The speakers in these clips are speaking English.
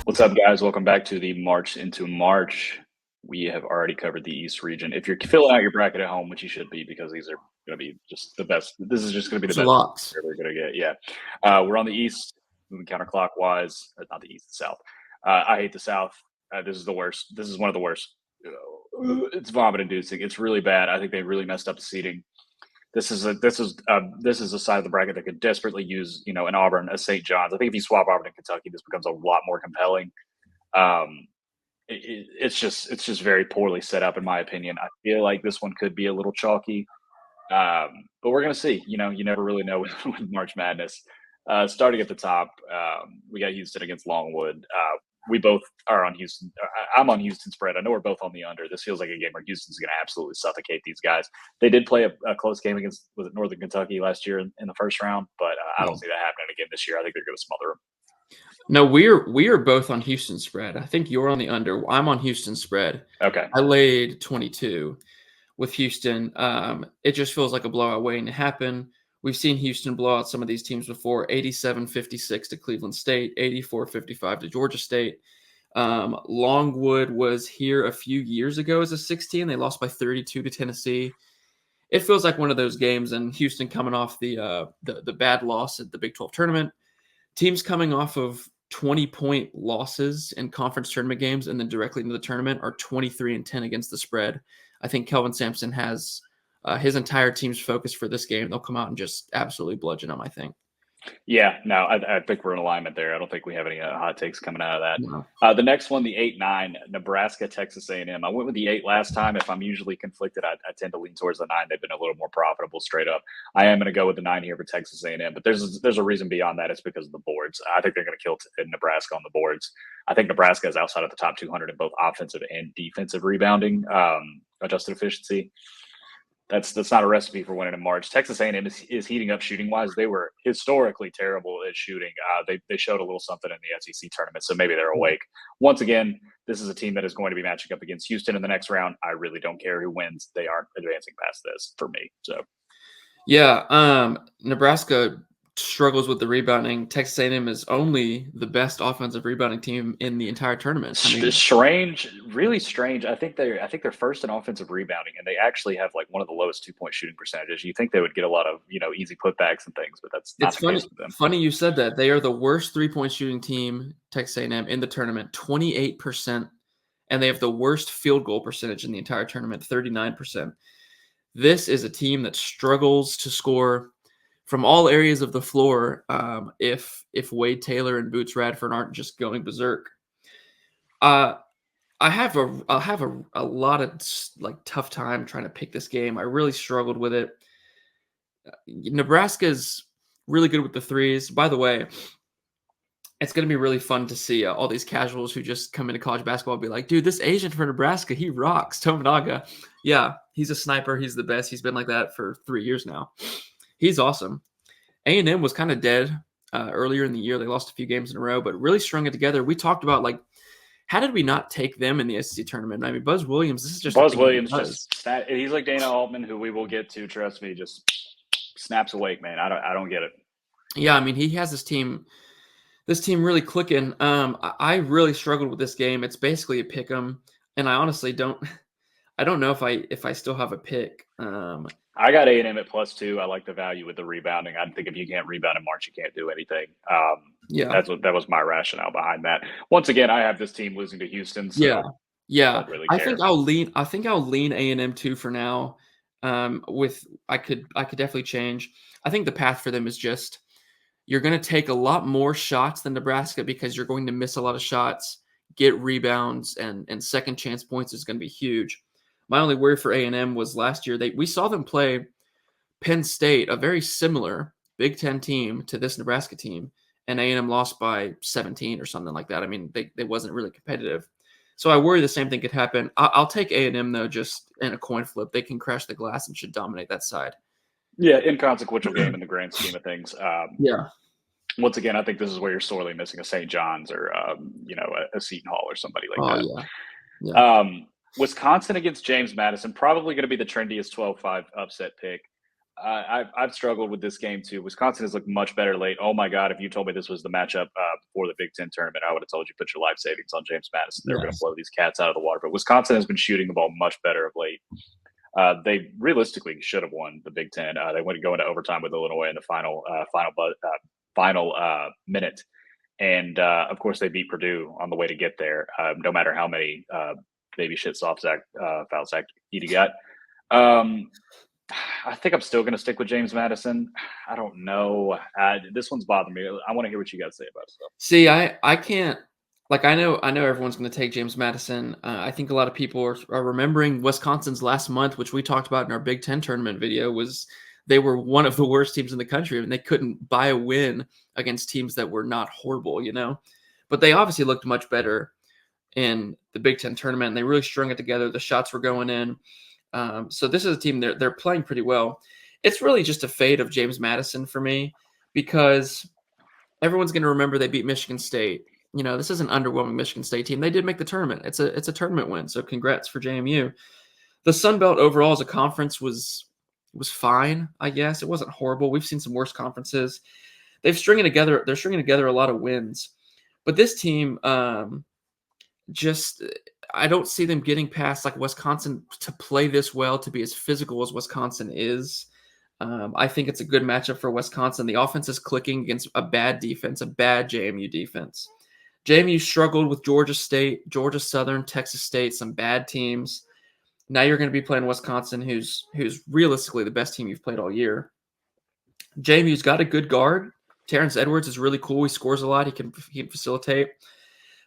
What's up, guys? Welcome back to the March into March. We have already covered the East region. If you're filling out your bracket at home, which you should be, because these are going to be just the best. This is just going to be Those the are best locks. we're going to get. Yeah. We're on the East, moving counterclockwise. Not the East, the South. I hate the South. This is the worst. This is one of the worst. It's vomit inducing. It's really bad. I think they really messed up the seating. This is a side of the bracket that could desperately use, an Auburn, a St. John's. I think if you swap Auburn and Kentucky, this becomes a lot more compelling. Um, it's just very poorly set up, in my opinion. I feel like this one could be a little chalky, but we're gonna see. You never really know with March Madness. Starting at the top, we got Houston against Longwood. We both are on Houston. I'm on Houston spread. I know we're both on the under. This feels like a game where Houston's going to absolutely suffocate these guys. They did play a close game against Northern Kentucky last year in the first round, but I don't see that happening again this year. I think they're going to smother them. No, we are both on Houston spread. I think you're on the under. I'm on Houston spread. Okay. I laid 22 with Houston. It just feels like a blowout waiting to happen. We've seen Houston blow out some of these teams before, 87-56 to Cleveland State, 84-55 to Georgia State. Longwood was here a few years ago as a 16. They lost by 32 to Tennessee. It feels like one of those games, and Houston coming off the bad loss at the Big 12 tournament. Teams coming off of 20-point losses in conference tournament games and then directly into the tournament are 23-10 against the spread. I think Kelvin Sampson has his entire team's focus for this game. They'll come out and just absolutely bludgeon them, I think. Yeah, no, I think we're in alignment there. I don't think we have any hot takes coming out of that. No. The next one, the 8-9, Nebraska, Texas A&M. I went with the 8 last time. If I'm usually conflicted, I tend to lean towards the 9. They've been a little more profitable straight up. I am going to go with the 9 here for Texas A&M, but there's a reason beyond that. It's because of the boards. I think they're going to kill Nebraska on the boards. I think Nebraska is outside of the top 200 in both offensive and defensive rebounding, adjusted efficiency. That's not a recipe for winning in March. Texas A&M is heating up shooting wise. They were historically terrible at shooting. They showed a little something in the SEC tournament, so maybe they're awake. Once again, this is a team that is going to be matching up against Houston in the next round. I really don't care who wins. They aren't advancing past this for me. So, yeah, Nebraska struggles with the rebounding. Texas A&M is only the best offensive rebounding team in the entire tournament. Strange, really strange. I think they're first in offensive rebounding, and they actually have like one of the lowest 2-point shooting percentages. You think they would get a lot of easy putbacks and things, but that's not the case with them. Funny you said that. They are the worst 3-point shooting team, Texas A&M, in the tournament, 28%, and they have the worst field goal percentage in the entire tournament, 39%. This is a team that struggles to score from all areas of the floor if Wade Taylor and Boots Radford aren't just going berserk. I have a lot of tough time trying to pick this game. I really struggled with it. Nebraska's really good with the threes. By the way, it's going to be really fun to see all these casuals who just come into college basketball and be like, dude, this Asian for Nebraska, he rocks. Tominaga. Yeah, he's a sniper. He's the best. He's been like that for 3 years now. He's awesome. A&M was kind of dead earlier in the year. They lost a few games in a row, but really strung it together. We talked about, how did we not take them in the SEC tournament? I mean, Buzz Williams, this is just Buzz Williams. He's like Dana Altman, who we will get to. Trust me, just snaps awake, man. I don't get it. Yeah, I mean, he has this team really clicking. I really struggled with this game. It's basically a pick 'em, and I honestly don't know if I still have a pick. I got A&M at +2. I like the value with the rebounding. I think if you can't rebound in March, you can't do anything. Yeah, that was my rationale behind that. Once again, I have this team losing to Houston. So yeah. I don't really I care. think I'll lean A&M 2 for now. I could definitely change. I think the path for them is just you're going to take a lot more shots than Nebraska because you're going to miss a lot of shots, get rebounds, and second chance points is going to be huge. My only worry for A&M was last year we saw them play Penn State, a very similar Big Ten team to this Nebraska team, and A&M lost by 17 or something like that. I mean, they wasn't really competitive. So I worry the same thing could happen. I'll take A&M, though, just in a coin flip. They can crash the glass and should dominate that side. Yeah, inconsequential game in the grand scheme of things. Yeah. Once again, I think this is where you're sorely missing a St. John's or a Seton Hall or somebody like that. Yeah. Wisconsin against James Madison, probably going to be the trendiest 12-5 upset pick. I've struggled with this game too. Wisconsin has looked much better late. Oh my God! If you told me this was the matchup before the Big Ten tournament, I would have told you put your life savings on James Madison. They're going to Yes. blow these cats out of the water. But Wisconsin has been shooting the ball much better of late. They realistically should have won the Big Ten. They went to go into overtime with Illinois in the final minute, and of course they beat Purdue on the way to get there. No matter how many baby shit soft sack foul sack Edie got. I think I'm still going to stick with James Madison. I don't know. This one's bothering me. I want to hear what you guys say about stuff. See, I can't. Like I know everyone's going to take James Madison. I think a lot of people are remembering Wisconsin's last month, which we talked about in our Big Ten tournament video. Was they were one of the worst teams in the country, and they couldn't buy a win against teams that were not horrible, But they obviously looked much better in the Big Ten tournament, and they really strung it together. The shots were going in. So this is a team they're playing pretty well. It's really just a fade of James Madison for me because everyone's going to remember they beat Michigan State. This is an underwhelming Michigan State team. They did make the tournament. It's a tournament win. So congrats for JMU. The Sun Belt overall as a conference was fine, I guess. It wasn't horrible. We've seen some worse conferences. They're stringing together a lot of wins. But this team, I don't see them getting past like Wisconsin to play this well, to be as physical as Wisconsin is. I think it's a good matchup for Wisconsin. The offense is clicking against a bad defense, a bad JMU defense. JMU struggled with Georgia State, Georgia Southern, Texas State, some bad teams. Now you're going to be playing Wisconsin, who's realistically the best team you've played all year. JMU's got a good guard. Terrence Edwards is really cool. He scores a lot. He can facilitate.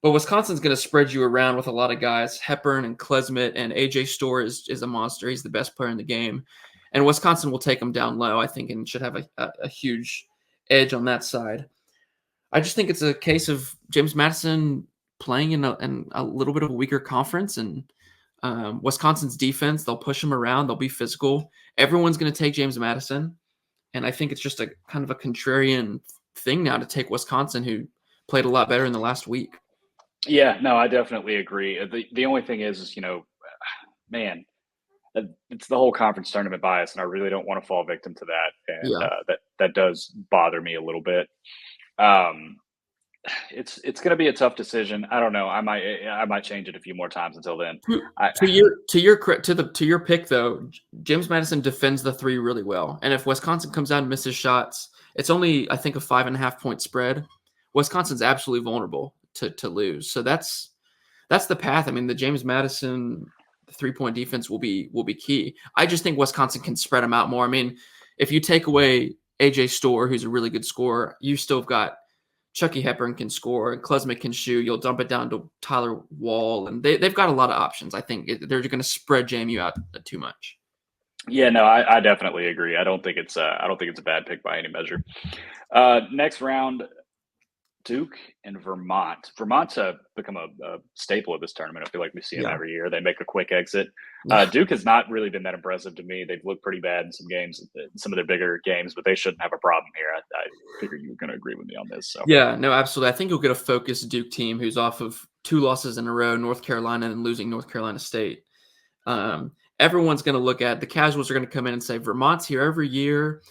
But Wisconsin's going to spread you around with a lot of guys. Hepburn and Klesmit and AJ Storr is a monster. He's the best player in the game. And Wisconsin will take him down low, I think, and should have a huge edge on that side. I just think it's a case of James Madison playing in a little bit of a weaker conference, and Wisconsin's defense, they'll push him around. They'll be physical. Everyone's going to take James Madison. And I think it's just a kind of a contrarian thing now to take Wisconsin, who played a lot better in the last week. Yeah, no, I definitely agree. The only thing is, man, it's the whole conference tournament bias, and I really don't want to fall victim to that. And that does bother me a little bit. It's going to be a tough decision. I don't know. I might change it a few more times until then. To your pick though, James Madison defends the three really well, and if Wisconsin comes out and misses shots, it's only I think a 5.5 point spread. Wisconsin's absolutely vulnerable to lose. So that's the path. I mean, the James Madison 3-point defense will be key. I just think Wisconsin can spread them out more. I mean, if you take away AJ Storr, who's a really good scorer, you still have got Chucky Hepburn can score, and Klesmit can shoot. You'll dump it down to Tyler Wall, and they've got a lot of options. I think they're going to spread JMU out too much. Yeah, no, I definitely agree. I don't think it's a bad pick by any measure. Next round, Duke and Vermont. Vermont's become a staple of this tournament. I feel like we see them every year. They make a quick exit. Duke has not really been that impressive to me. They've looked pretty bad in some games, some of their bigger games, but they shouldn't have a problem here. I figure you were going to agree with me on this. So yeah, no, absolutely. I think you'll get a focused Duke team who's off of 2 losses in a row, North Carolina, and losing North Carolina State. Everyone's going to look at the casuals are going to come in and say Vermont's here every year.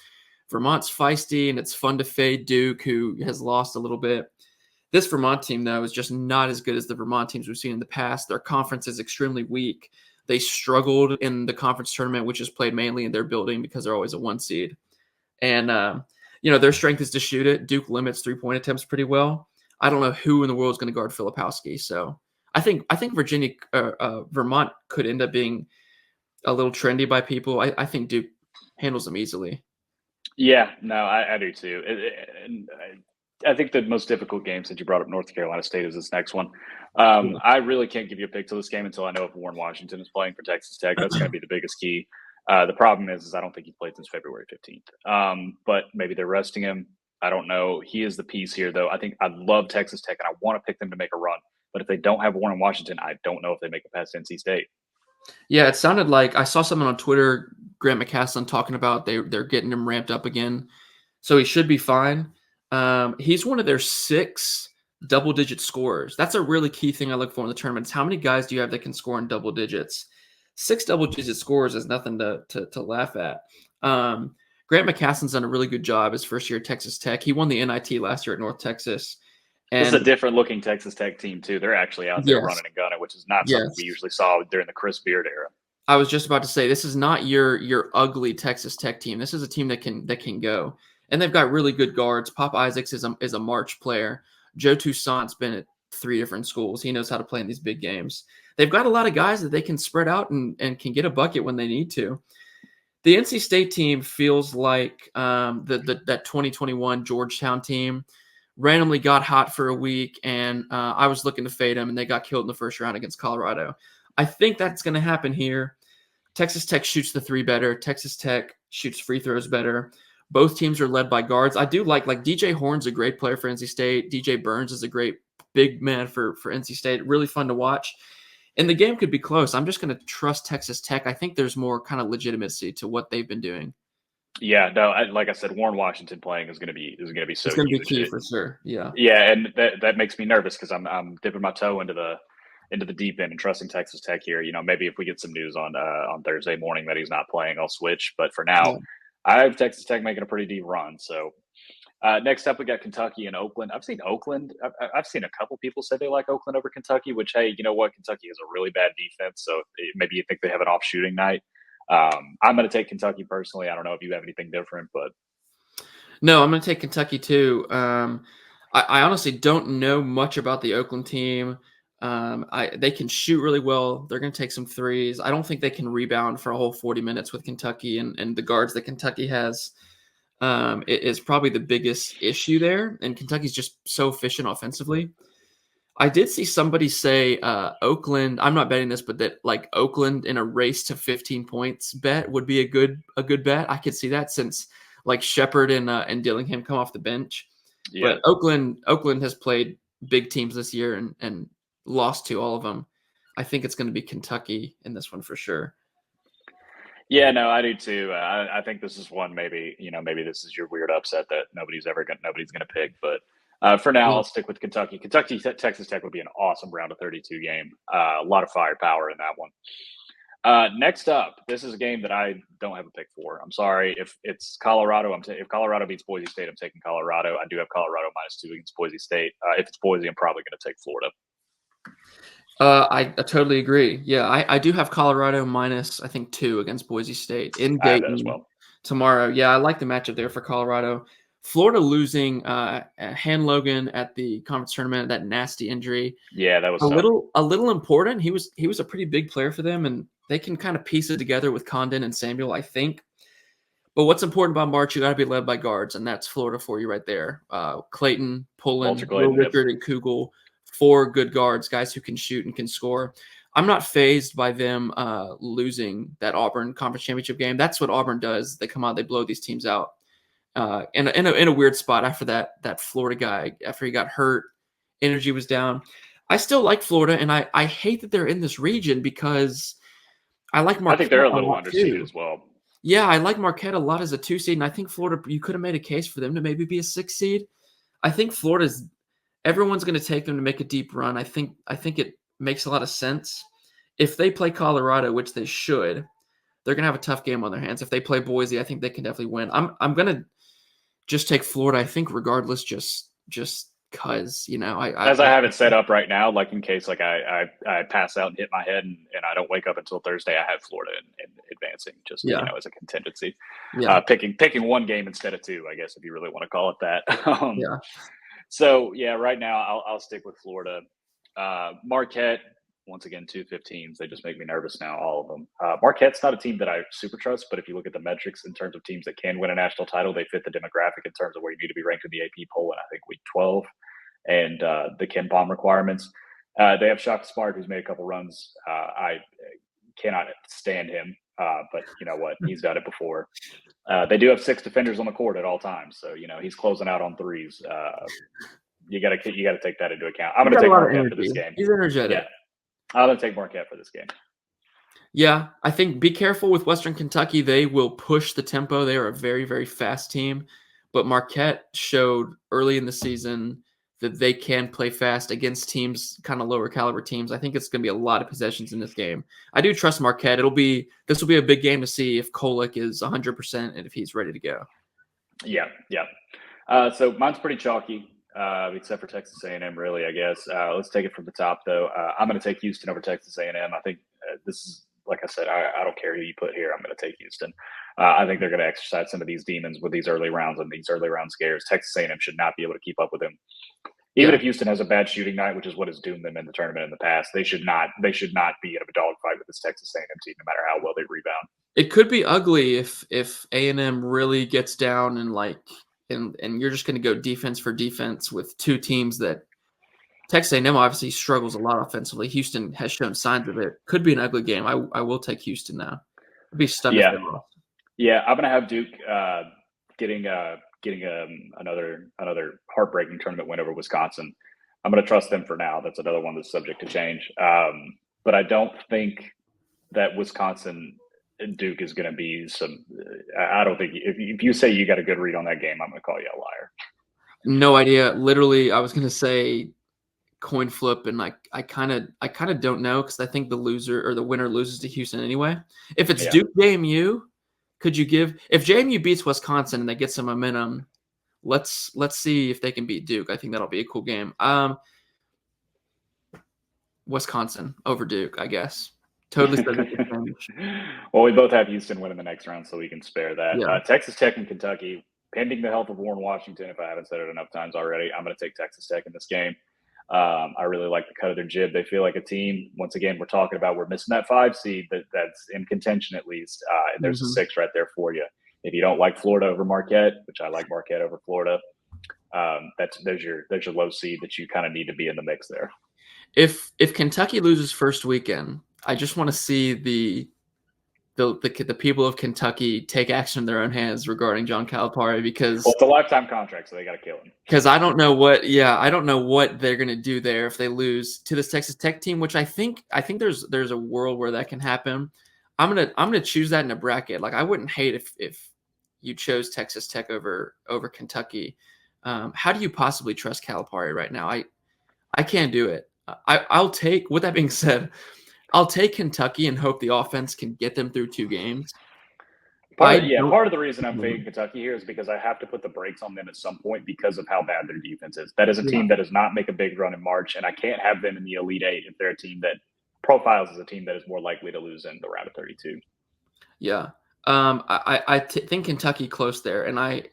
Vermont's feisty, and it's fun to fade Duke, who has lost a little bit. This Vermont team, though, is just not as good as the Vermont teams we've seen in the past. Their conference is extremely weak. They struggled in the conference tournament, which is played mainly in their building because they're always a 1 seed. And, their strength is to shoot it. Duke limits 3-point attempts pretty well. I don't know who in the world is going to guard Filipowski. So I think Vermont could end up being a little trendy by people. I think Duke handles them easily. Yeah, no, I do too. I think the most difficult game since you brought up North Carolina State is this next one. I really can't give you a pick to this game until I know if Warren Washington is playing for Texas Tech. That's going to be the biggest key. The problem is I don't think he's played since February 15th. But maybe they're resting him. I don't know. He is the piece here, though. I love Texas Tech, and I want to pick them to make a run. But if they don't have Warren Washington, I don't know if they make it past NC State. Yeah, it sounded like I saw someone on Twitter, Grant McCaslin, talking about they're getting him ramped up again. So he should be fine. He's one of their 6 double-digit scorers. That's a really key thing I look for in the tournaments. How many guys do you have that can score in double digits? 6 double-digit scores is nothing to laugh at. Grant McCaslin's done a really good job his first year at Texas Tech. He won the NIT last year at North Texas. This is And a different looking Texas Tech team too. They're actually out there yes, running and gunning, which is not something we yes. usually saw during the Chris Beard era. I was just about to say this is not your ugly Texas Tech team. This is a team that can go, and they've got really good guards. Pop Isaacs is a March player. Joe Toussaint's been at 3 different schools. He knows how to play in these big games. They've got a lot of guys that they can spread out and can get a bucket when they need to. The NC State team feels like that 2021 Georgetown team randomly got hot for a week, and I was looking to fade them, and they got killed in the first round against Colorado. I think that's going to happen here. Texas Tech shoots the 3 better. Texas Tech shoots free throws better. Both teams are led by guards. I do like DJ Horn's a great player for NC State. DJ Burns is a great big man for NC State. Really fun to watch. And the game could be close. I'm just going to trust Texas Tech. I think there's more kind of legitimacy to what they've been doing. Yeah, no, like I said, Warren Washington playing is going to be so it's going to be huge. key for sure. Yeah, yeah, and that makes me nervous because I'm dipping my toe into the deep end and trusting Texas Tech here. Maybe if we get some news on Thursday morning that he's not playing, I'll switch. But for now, yeah. I have Texas Tech making a pretty deep run. So next up, we got Kentucky and Oakland. I've seen Oakland. I've seen a couple people say they like Oakland over Kentucky, which, hey, you know what? Kentucky has a really bad defense. So maybe you think they have an off shooting night. I'm going to take Kentucky personally. I don't know if you have anything different, but. No, I'm going to take Kentucky too. I honestly don't know much about the Oakland team. They can shoot really well. They're going to take some threes. I don't think they can rebound for a whole 40 minutes with Kentucky and the guards that Kentucky has. It is probably the biggest issue there, and Kentucky's just so efficient offensively. I did see somebody say Oakland. I'm not betting this, but that like Oakland in a race to 15 points bet would be a good bet. I could see that since like Shepard and Dillingham come off the bench. Yeah. But Oakland has played big teams this year and lost to all of them. I think it's going to be Kentucky in this one for sure. Yeah, no, I do too. I think this is one maybe this is your weird upset that nobody's going to pick. But for now, I'll stick with Kentucky. Texas Tech would be an awesome round of 32 game. A lot of firepower in that one. Next up, this is a game that I don't have a pick for. I'm sorry if it's Colorado. If Colorado beats Boise State, I'm taking Colorado. I do have Colorado -2 against Boise State. If it's Boise, I'm probably going to take Florida. I totally agree. Yeah, I do have Colorado -2 against Boise State in Dayton as well tomorrow. Yeah, I like the matchup there for Colorado. Florida losing Han Logan at the conference tournament, that nasty injury. Yeah, that was a little important. He was a pretty big player for them, and they can kind of piece it together with Condon and Samuel, I think. But what's important about March, you got to be led by guards, and that's Florida for you right there. Clayton, Pullen, Will Rickard, and Kugel, 4 good guards, guys who can shoot and can score. I'm not fazed by them losing that Auburn conference championship game. That's what Auburn does. They come out, they blow these teams out. In a weird spot after that Florida guy, after he got hurt, energy was down. I still like Florida, and I hate that they're in this region because I like Marquette. I think they're a little underseeded as well. Yeah, I like Marquette a lot as a 2 seed, and I think Florida, you could have made a case for them to maybe be a 6 seed. I think everyone's going to take them to make a deep run. I think it makes a lot of sense. If they play Colorado, which they should, they're going to have a tough game on their hands. If they play Boise, I think they can definitely win. I'm going to just take Florida, I think, regardless, just because, I have it set up right now, like in case like I pass out and hit my head and I don't wake up until Thursday, I have Florida in advancing just as a contingency. Yeah. Picking one game instead of 2, I guess, if you really want to call it that. Yeah. So right now I'll stick with Florida. Marquette, once again, 2-15s. They just make me nervous now, all of them. Marquette's not a team that I super trust, but if you look at the metrics in terms of teams that can win a national title, they fit the demographic in terms of where you need to be ranked in the AP poll in, I think, week 12 and the Ken Palm requirements. They have Shaka Smart, who's made a couple runs. I cannot stand him, but you know what? He's done it before. They do have 6 defenders on the court at all times, so he's closing out on threes. You got to take that into account. I'm going to take Marquette for this game. He's energetic. Yeah. I'm going to take Marquette for this game. Yeah, I think be careful with Western Kentucky. They will push the tempo. They are a very, very fast team. But Marquette showed early in the season that they can play fast against teams, kind of lower caliber teams. I think it's going to be a lot of possessions in this game. I do trust Marquette. This will be a big game to see if Kolek is 100% and if he's ready to go. Yeah. So mine's pretty chalky, except for Texas A&M, really, I guess. Let's take it from the top, though. I'm going to take Houston over Texas A&M. I think this is, like I said, I don't care who you put here. I'm going to take Houston. I think they're going to exercise some of these demons with these early rounds and these early round scares. Texas A&M should not be able to keep up with them. Even if Houston has a bad shooting night, which is what has doomed them in the tournament in the past, they should not be in a dogfight with this Texas A&M team, no matter how well they rebound. It could be ugly if A&M really gets down and you're just going to go defense for defense with two teams that Texas A&M obviously struggles a lot offensively. Houston has shown signs of it. Could be an ugly game. I will take Houston now. I'd be stunned if they lost. Yeah, I'm going to have Duke getting another heartbreaking tournament win over Wisconsin. I'm going to trust them for now. That's another one that's subject to change. But I don't think that Wisconsin and Duke is going to be some. I don't think if you say you got a good read on that game, I'm going to call you a liar. No idea. Literally, I was going to say coin flip, and I kind of don't know because I think the loser or the winner loses to Houston anyway. If it's Duke JMU. Could you give if JMU beats Wisconsin and they get some momentum? Let's see if they can beat Duke. I think that'll be a cool game. Wisconsin over Duke, I guess. Totally. Well, we both have Houston winning the next round, so we can spare that. Yeah. Texas Tech and Kentucky, pending the health of Warren Washington. If I haven't said it enough times already, I'm going to take Texas Tech in this game. I really like the cut of their jib. They feel like a team. Once again, we're missing that 5 seed that's in contention at least. And there's a 6 right there for you. If you don't like Florida over Marquette, which I like Marquette over Florida, there's your low seed that you kind of need to be in the mix there. If Kentucky loses first weekend, I just want to see the people of Kentucky take action in their own hands regarding John Calipari because it's a lifetime contract, so they got to kill him. Because I don't know what they're gonna do there if they lose to this Texas Tech team, which I think there's a world where that can happen. I'm gonna choose that in a bracket. Like I wouldn't hate if you chose Texas Tech over Kentucky. How do you possibly trust Calipari right now? I can't do it. I'll take. With that being said, I'll take Kentucky and hope the offense can get them through 2 games. Part of the reason I'm fading Kentucky here is because I have to put the brakes on them at some point because of how bad their defense is. That is a team that does not make a big run in March, and I can't have them in the Elite 8 if they're a team that profiles as a team that is more likely to lose in the round of 32. Yeah. I think Kentucky close there, and I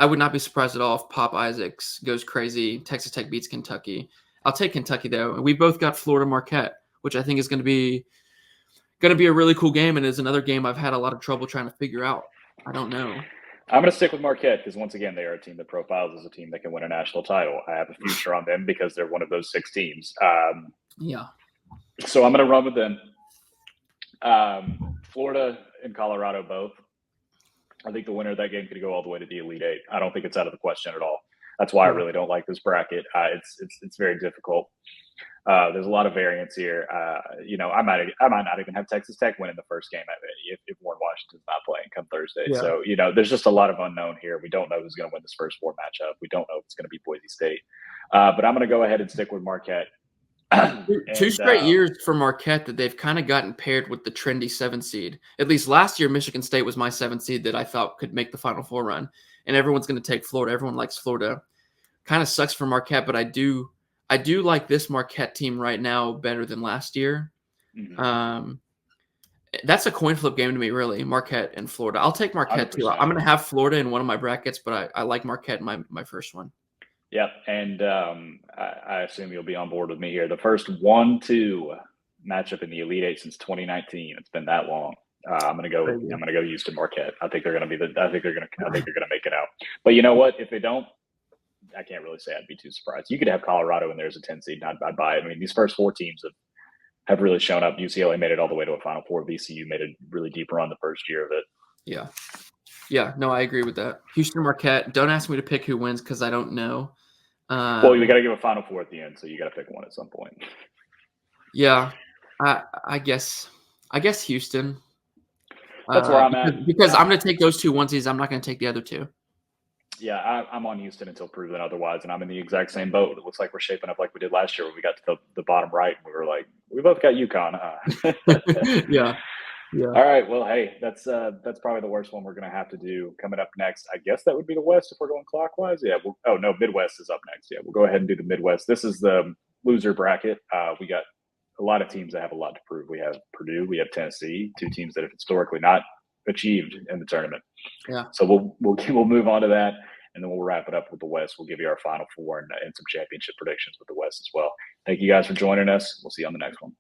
would not be surprised at all if Pop Isaacs goes crazy. Texas Tech beats Kentucky. I'll take Kentucky, though. We both got Florida Marquette, which I think is going to be a really cool game, and is another game I've had a lot of trouble trying to figure out. I don't know. I'm going to stick with Marquette because, once again, they are a team that profiles as a team that can win a national title. I have a future on them because they're one of those 6 teams. So I'm going to run with them. Florida and Colorado both. I think the winner of that game could go all the way to the Elite 8. I don't think it's out of the question at all. That's why I really don't like this bracket. It's very difficult. There's a lot of variance here. I might not even have Texas Tech winning the first game if Warren Washington's not playing come Thursday. Yeah. So, there's just a lot of unknown here. We don't know who's going to win this first 4 matchup. We don't know if it's going to be Boise State. But I'm going to go ahead and stick with Marquette. 2 straight years for Marquette that they've kind of gotten paired with the trendy 7 seed. At least last year, Michigan State was my 7 seed that I thought could make the Final Four run. And everyone's going to take Florida. Everyone likes Florida. Kind of sucks for Marquette, but I do like this Marquette team right now better than last year. Mm-hmm. That's a coin flip game to me, really, Marquette and Florida. I'll take Marquette 100%. Too. I'm going to have Florida in one of my brackets, but I like Marquette in my first one. Yep, and I assume you'll be on board with me here. The first 1-2 matchup in the Elite 8 since 2019. It's been that long. I'm gonna go Houston Marquette. I think they're gonna make it out. But you know what? If they don't, I can't really say I'd be too surprised. You could have Colorado in there as a 10 seed, and I'd buy it. I mean, these first 4 teams have really shown up. UCLA made it all the way to a Final Four. VCU made a really deep run the first year of it. Yeah. No, I agree with that. Houston Marquette. Don't ask me to pick who wins because I don't know. Well, we got to give a Final Four at the end, so you got to pick one at some point. Yeah, I guess Houston. That's where I'm at. Because I'm going to take those 2 onesies. I'm not going to take the other 2. Yeah, I'm on Houston until proven otherwise, and I'm in the exact same boat. It looks like we're shaping up like we did last year when we got to the bottom right, and we were like, we both got UConn. Yeah, yeah. All right, well, hey, that's probably the worst one we're gonna have to do coming up next. I guess that would be the West if we're going clockwise. Yeah. Oh no, Midwest is up next. Yeah, we'll go ahead and do the Midwest. This is the loser bracket. We got a lot of teams that have a lot to prove. We have Purdue, we have Tennessee, two teams that have historically not achieved in the tournament. Yeah. So we'll move on to that, and then we'll wrap it up with the West. We'll give you our Final Four and some championship predictions with the West as well. Thank you guys for joining us. We'll see you on the next one.